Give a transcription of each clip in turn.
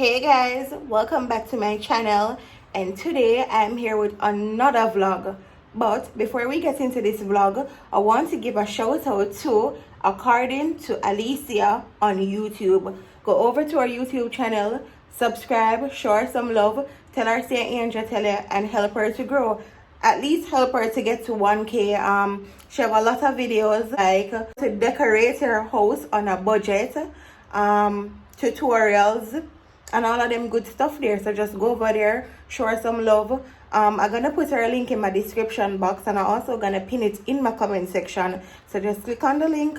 Hey guys, welcome back to my channel, and today I'm here with another vlog. But before we get into this vlog, I want to give a shout out to According to Alicia on YouTube. Go over to our YouTube channel, subscribe, show her some love, tell her say Angel tell her, and help her to grow. At least help her to get to 1K. She have a lot of videos like to decorate her house on a budget, tutorials and all of them good stuff there. So just go over there, show her some love. I'm gonna put her link in my description box, and I'm also gonna pin it in my comment section. So just click on the link,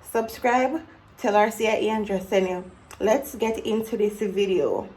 subscribe, tell her say Angel send you. Let's get into this video.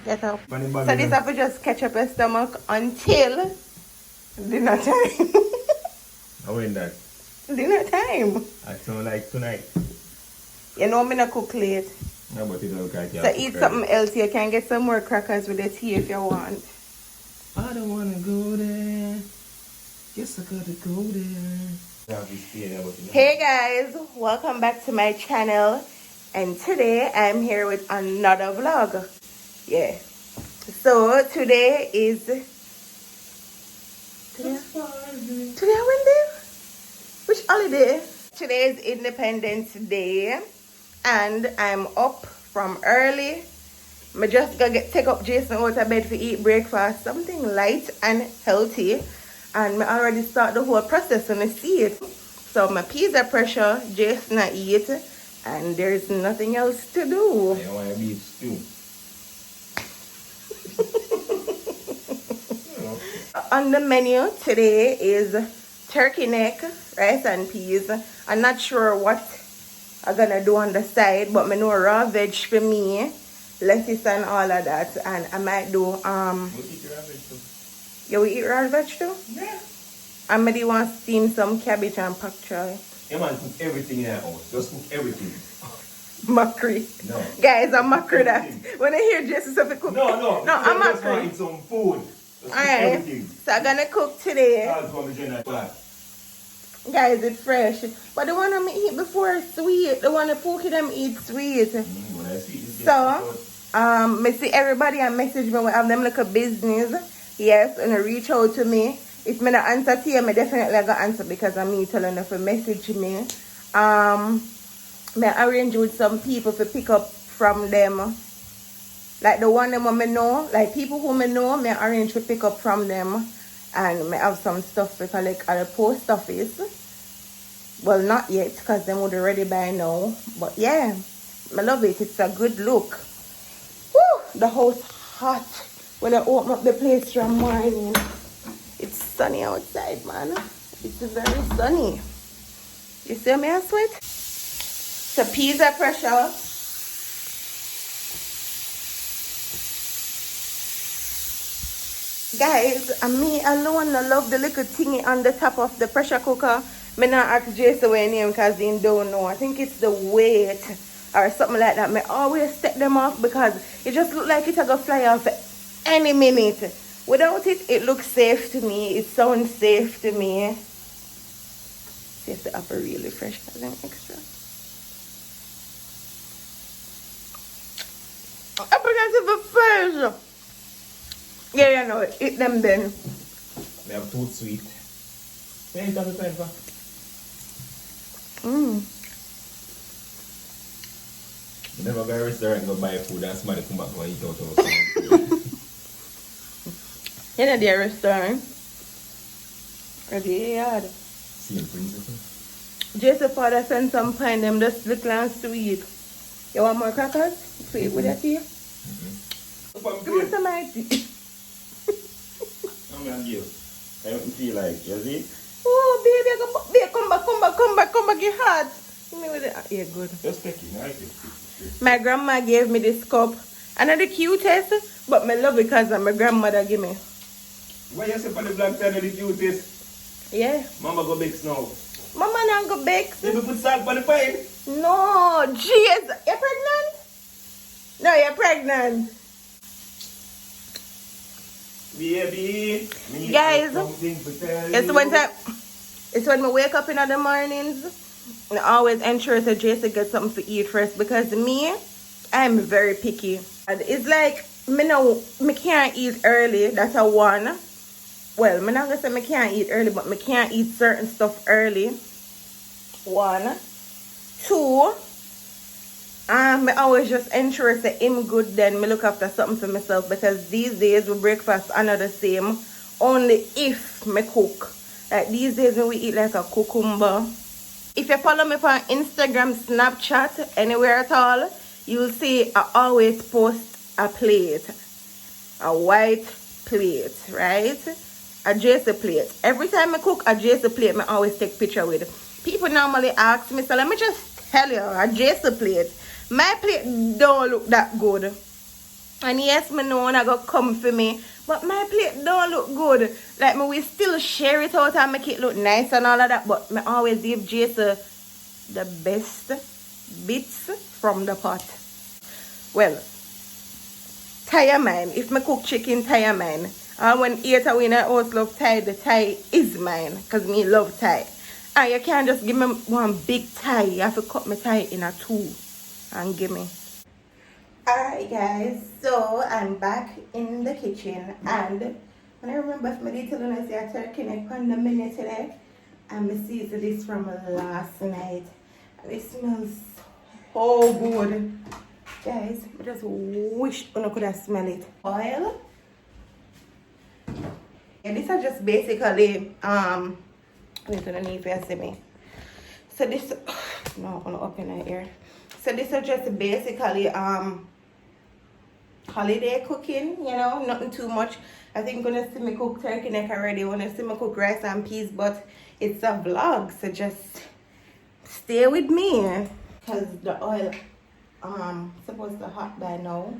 Get up. So this have to just catch up your stomach until dinner time. How in that? Dinner time. I sound like tonight. You know me not cook late. No, but it look like you So eat something else. You can get some more crackers with the tea if you want. I don't wanna go there. Guess I gotta go there. Hey guys, welcome back to my channel, and today I'm here with another vlog. Yeah, so today is today Wednesday. Which holiday? Today is Independence Day, and I'm up from early. I just gonna take up Jason out of bed to eat breakfast, something light and healthy, and I already start the whole process and I see it. So my pizza pressure, Jason I eat, and there's nothing else to do. I want to beef stew. On the menu today is turkey neck, rice and peas. I'm not sure what I'm gonna do on the side, but I know raw veg for me, lettuce and all of that, and I might do We'll eat your veg too. You will eat raw veg too? Yeah. I maybe want to steam some cabbage and pak choy. You man cook everything in that house. Just cook everything. Mackerel. No. Guys, I'm mackerel that. When I hear Jesse say cook. No, I'm just mackerel. want to eat some food. Just cook Alright. everything. So I'm gonna cook today. That's what we're doing. Guys, it's fresh. But the one I'm eat before is sweet. The one the pookie them eat sweet. When I see this So, I see everybody and message me when I have them like a business. Yes, and they reach out to me. If me not answer to you, I definitely gonna answer because I'm me telling them to message me. Me arrange with some people to pick up from them. Like the one them I know, like people who I know, me arrange to pick up from them. And me have some stuff because like at the post office. Well, not yet because them would already by now. But yeah, I love it. It's a good look. Woo! The house hot when I open up the place from morning. It's sunny outside, man. It's very sunny. You see me I sweat? So pizza pressure. Guys, and me alone, I love the little thingy on the top of the pressure cooker. Me not ask Jason what name because he don't know. I think it's the weight or something like that. Me always take them off because it just look like it's gonna fly off any minute. Without it, it looks safe to me. It sounds safe to me. See if the upper really fresh as an extra. Upper has a fresh. Yeah, you know, eat them then. They have too sweet. Yeah, you can try for. You never go to a restaurant and go buy food and somebody come back and eat out of You know the restaurant. Or the yard. Same principle. Jason father sent some pine them just little and sweet. You want more crackers? Sweet with that tea? Give me some of tea. I'm gonna give. I don't feel like, you see? Oh baby, come back, it's hot. Give me with it. Yeah, good. Just take it, I take it. My grandma gave me this cup. I know the cutest, but I love it because my grandmother gave me. Why you say on the black side of the cutest? Yeah. Mama go bake now. Mama not go bake. Maybe put salt on the pine. No, jeez. You're pregnant? No, you're pregnant. Baby. Guys, It's it's when I wake up in the mornings, and I always ensure that Jason gets something to eat first because me, I'm very picky. And it's like, me can't eat early, that's a one. Well, I'm not gonna say I can't eat early, but I can't eat certain stuff early. One. Two, I always just ensure that I'm good, then me look after something for myself because these days we breakfast are not the same, only if me cook. Like these days when we eat like a cucumber. If you follow me on Instagram, Snapchat, anywhere at all, you'll see I always post a plate. A white plate, right? A Jason plate. Every time I cook a Jason plate, I always take picture with. People normally ask me, so let me just tell you, a Jason plate. My plate don't look that good. And yes, me know when I go come for me, but my plate don't look good. Like me, we still share it out and make it look nice and all of that, but me always give Jason the best bits from the pot. Well, Thai mine. If me cook chicken, Thai mine. And when eat a winner house love Thai, the Thai is mine. Because me love Thai. And you can't just give me one big Thai. You have to cut my Thai in a two. And give me. Alright guys. So I'm back in the kitchen. And when I remember if my little one say a turkey neck on the menu today. And I seasoned this from last night. And it smells so good. Guys, I just wish I could have smelled it. Oil. And these are just basically, wait underneath you see me. So this, no, I'm gonna open it here. So this is just basically, holiday cooking, you know, nothing too much. I think I'm gonna see me cook turkey neck already. Wanna see me cook rice and peas, but it's a vlog, so just stay with me. Cause the oil, supposed to hot by now.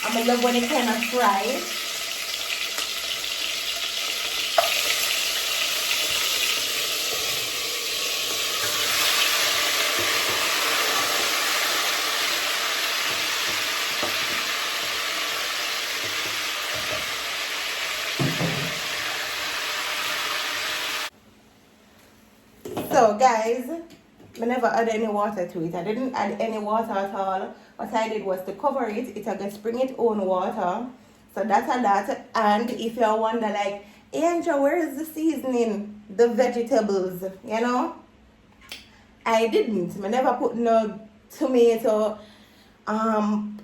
I love when it kind of fries. So guys, I never add any water to it. I didn't add any water at all. What I did was to cover it. It will spring its own water. So that's a that. And if you wonder like, Angel, where is the seasoning? The vegetables, you know? I didn't. I never put no tomato,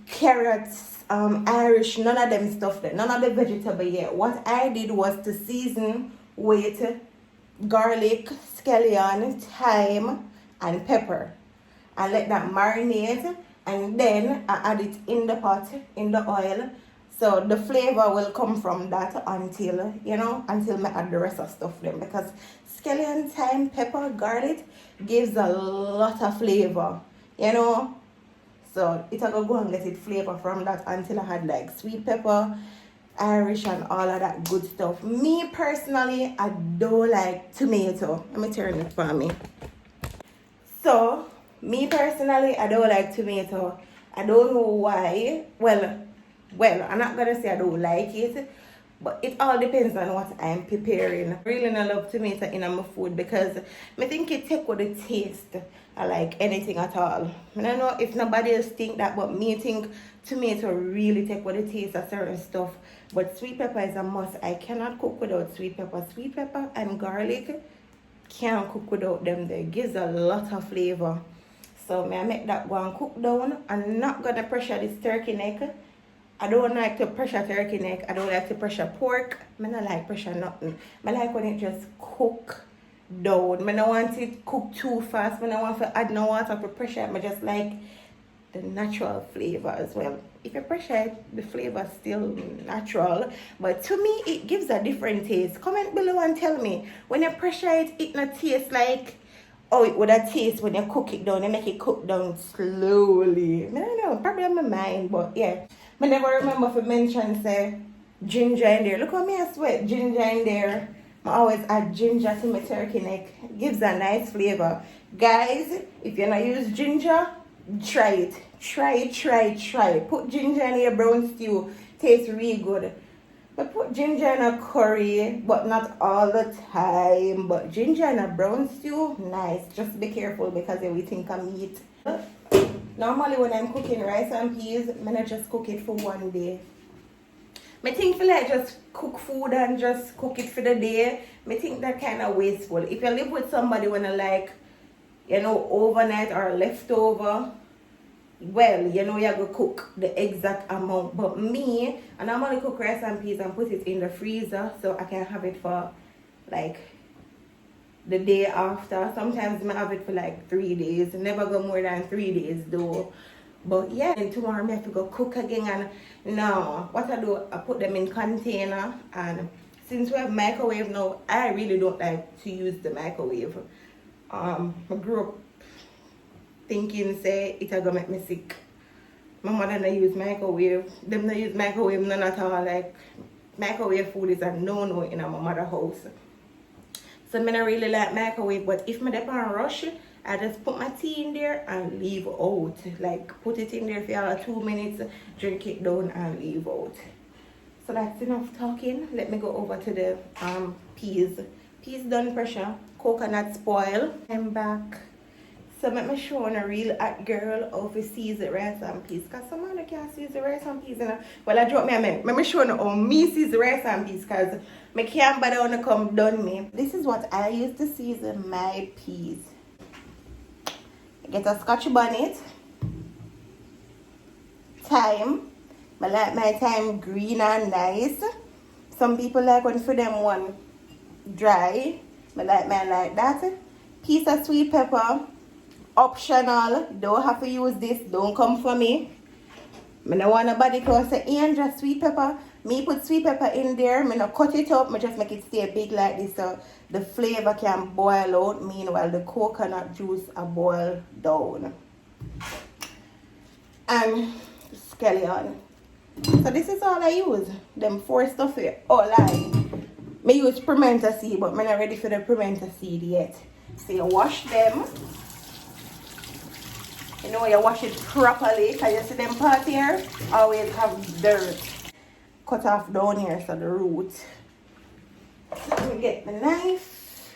carrots, Irish, none of them stuff there. None of the vegetable yet. What I did was to season with garlic, scallion, thyme, and pepper. And let that marinate. And then I add it in the pot, in the oil. So the flavor will come from that until, you know, until I add the rest of stuff then. Because scallion, thyme, pepper, garlic gives a lot of flavor, you know. So it'll go and get it flavor from that until I had like sweet pepper, Irish and all of that good stuff. Me personally, I don't like tomato. Let me turn it for me. So, me personally, I don't like tomato. I don't know why. Well, I'm not gonna say I don't like it, but it all depends on what I'm preparing. I really not love tomato in my food because I think it take with the taste. I like anything at all. I don't know if nobody else think that, but me think tomato really take what it tastes of certain stuff. But sweet pepper is a must. I cannot cook without sweet pepper. Sweet pepper and garlic can't cook without them. They gives a lot of flavor. So may I make that go and cook down. I'm not gonna pressure this turkey neck. I don't like to pressure turkey neck. I don't like to pressure pork. I don't like pressure nothing. I like when it just cook down. I don't want it cook too fast. I don't want to add no water for pressure. I just like the natural flavor as well. If you pressure it, the flavor is still natural. But to me, it gives a different taste. Comment below and tell me. When you pressure it, it not taste like oh, it would have taste when you cook it down. You make it cook down slowly. I don't know, probably in my mind, but yeah. I never remember if I mention say ginger in there. Look how me I sweat ginger in there. I always add ginger to my turkey neck. It gives a nice flavor. Guys, if you not use ginger, try it. Try it. Put ginger in your brown stew. Tastes really good. I put ginger in a curry, but not all the time. But ginger in a brown stew, nice. Just be careful because you will think of meat. Normally when I'm cooking rice and peas, I'm not just cook it for one day. I think for like just cook food and just cook it for the day, I think that kind of wasteful. If you live with somebody when I like, you know, overnight or leftover, well, you know, you have to cook the exact amount. But me, I normally cook rice and peas and put it in the freezer so I can have it for like the day after. Sometimes I have it for like 3 days. Never go more than 3 days though. But yeah, and tomorrow I have to go cook again. And now, what I do, I put them in container. And since we have microwave now, I really don't like to use the microwave. I grew up thinking say it gonna make me sick. My mother don't use microwave. Them don't use microwave none at all. Like microwave food is a no-no in my mother's house. So I don't really like microwave, but if I on rush, I just put my tea in there and leave out. Like put it in there for 2 minutes, drink it down and leave out. So that's enough talking. Let me go over to the peas. Peas done pressure, coconut spoil. I'm back. So let me show on a real hot girl how to season rice and peas. Because someone can't season rice and peas. You know? Well, I drop me a minute. Let me show you how me season rice and peas. Because I can't bother when come done me. This is what I use to season my peas. I get a scotch bonnet. Thyme. I like my thyme green and nice. Some people like when for them one dry. I like mine like that. Piece of sweet pepper. Optional. Don't have to use this. Don't come for me. I don't want nobody to say, Ian, just sweet pepper. Me put sweet pepper in there. I don't cut it up. I just make it stay big like this so the flavor can boil out. Meanwhile, the coconut juice are boil down. And scallion. So this is all I use. Them 4 stuff here. All I use pimento seed, but I'm not ready for the pimento seed yet. So you wash them. You know, you wash it properly because you see them part here always have dirt. Cut off down here so the root. So let me get the knife.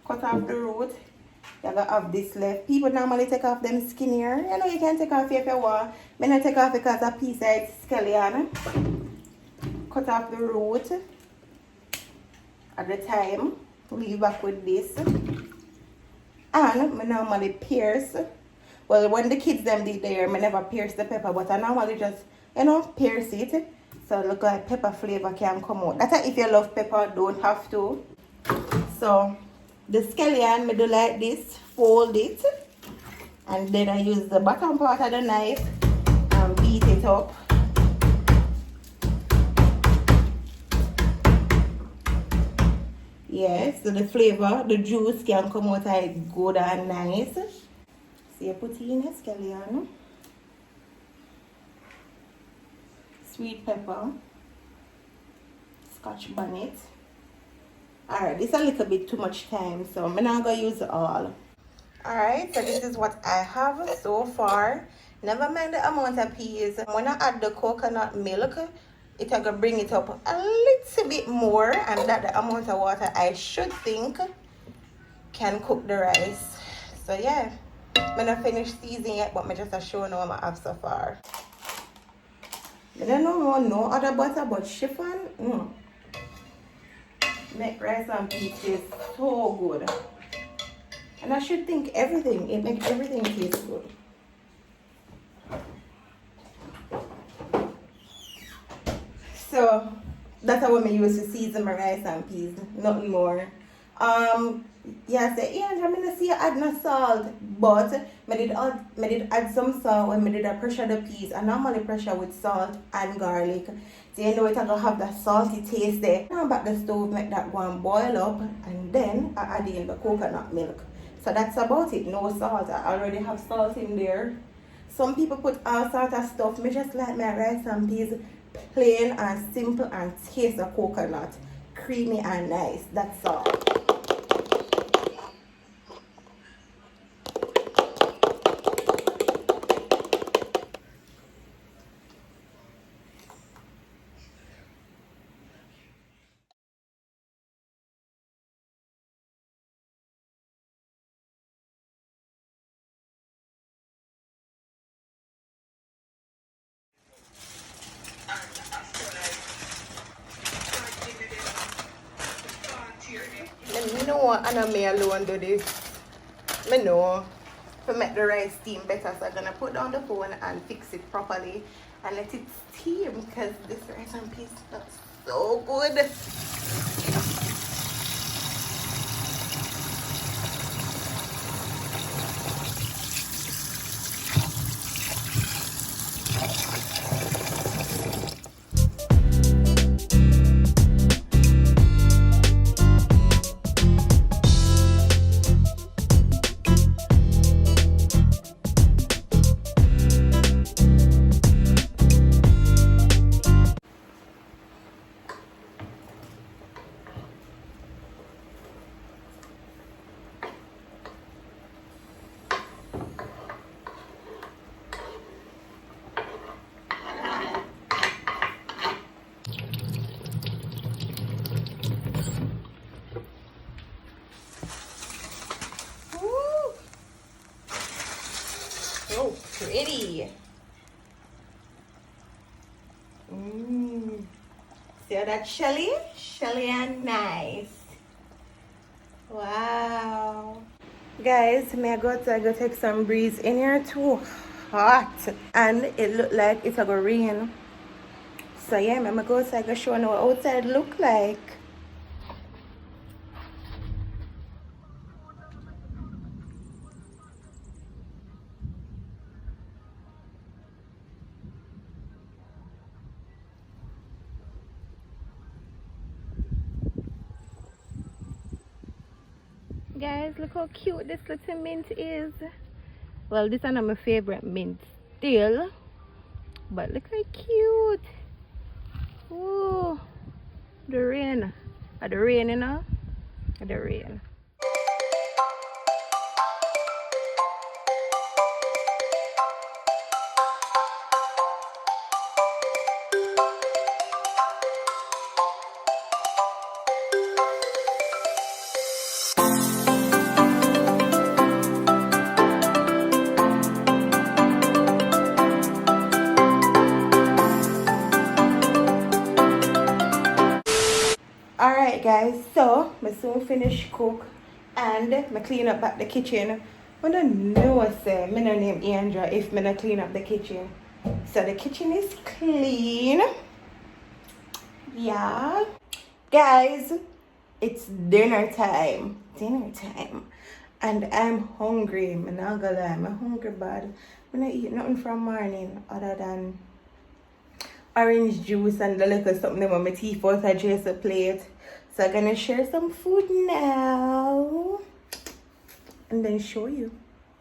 Cut off the root. You gotta have this left. People normally take off them skin here. You know you can take off if you want. I'm not take off because a piece of scallion. Cut off the root. At the time, leave back with this. And I normally pierce. Well, when the kids them did there, I never pierce the pepper, but I normally just, you know, pierce it. So look like pepper flavor can come out. That's if you love pepper, don't have to. So the scallion, I do like this, fold it. And then I use the bottom part of the knife and beat it up. Yes, so the flavor, the juice can come out like good and nice. So you put in a scallion, sweet pepper, scotch bonnet. Alright, this is a little bit too much time, so I'm not going to use it all. Alright, so this is what I have so far. Never mind the amount of peas. When I add the coconut milk, it's going to bring it up a little bit more, and that the amount of water I should think can cook the rice. So yeah, I'm not finished seasoning yet, but I'm just showing what I have so far. I don't know no other butter but chiffon. Make rice and peas taste so good. And I should think everything, it makes everything taste good. So that's how I use to season my rice and peas, nothing more. Yeah, say, yeah, I'm gonna see you add no salt, but I did add some salt when I did a pressure the peas. I normally pressure with salt and garlic. So you know it's gonna have that salty taste there. Now back the stove, make that one boil up, and then I add in the coconut milk. So that's about it, no salt. I already have salt in there. Some people put all sort of stuff. Me just like my rice and peas plain and simple and taste the coconut. Creamy and nice, that's all. Let me know Anna may alone do this. Me know to make the rice steam better, so I'm gonna put down the phone and fix it properly and let it steam because this rice and peas looks so good. So pretty. See how that Shelly? Shelly and nice. Wow. Guys, may I go take some breeze in here too hot. And it look like it's gonna rain. So yeah, I'm gonna go outside and show you what outside look like. Guys, look how cute this little mint is. Well, this is not my favorite mint still, but look how cute. Oh, the rain. The rain, you know? The rain. Alright guys, so I soon finish cook and I clean up back the kitchen. I don't know what say, my name Andrea if I don't clean up the kitchen. So the kitchen is clean. Yeah. Guys, it's dinner time. Dinner time. And I'm hungry. I'm not gonna lie, I'm hungry bad. I'm not eat nothing from morning other than orange juice and the little something on my teeth out of just a plate. So I'm gonna share some food now and then show you.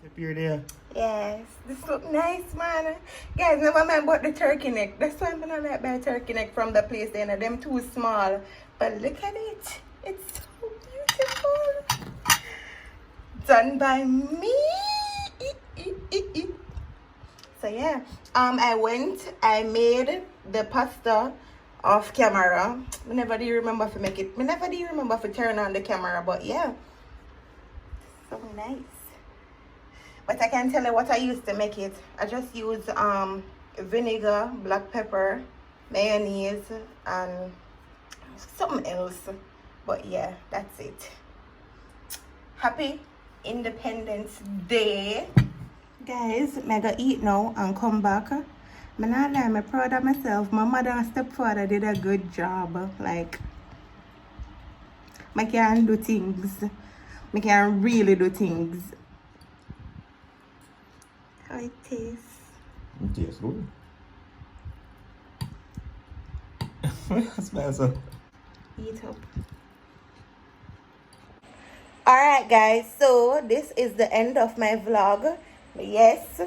If you're there. Yes, this look nice, man. Guys, never mind about the turkey neck. That's why I'm gonna like buy turkey neck from the place there. Them too small. But look at it. It's so beautiful. Done by me. So yeah, I made the pasta off camera. I never do remember to make it. I never do remember to turn on the camera, but yeah. So nice. But I can tell you what I used to make it. I just use vinegar, black pepper, mayonnaise, and something else. But yeah, that's it. Happy Independence Day. Guys, I'm gonna eat now and come back. I'm proud of myself. My mother and stepfather did a good job. Like, I can do things. I can really do things. How it tastes? It tastes good. It smells so. Eat up. Alright guys, so this is the end of my vlog. Yes,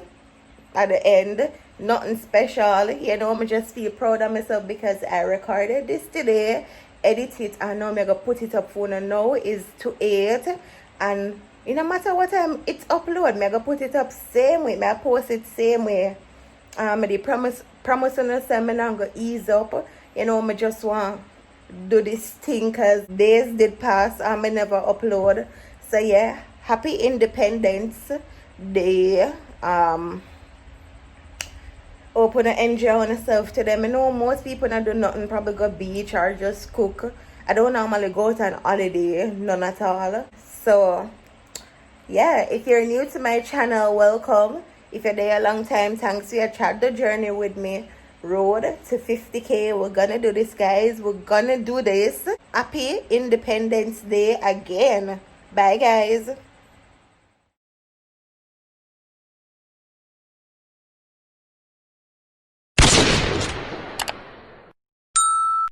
at the end, nothing special. You know, I just feel proud of myself because I recorded this today, edit it, and now I'm gonna put it up for now is to 8. And no matter what time it's upload, I'm gonna put it up same way. I post it same way. I promise on the seminar I'm gonna ease up. You know, I just want do this thing because days did pass and I never upload. So yeah, happy Independence Day. Open and enjoy on yourself today. I know most people not do nothing, probably go beach or just cook. I don't normally go out on holiday, none at all. So yeah, if you're new to my channel, welcome. If you're there a long time, thanks for your chat the journey with me. Road to 50k. We're gonna do this, guys. We're gonna do this. Happy Independence Day again. Bye guys.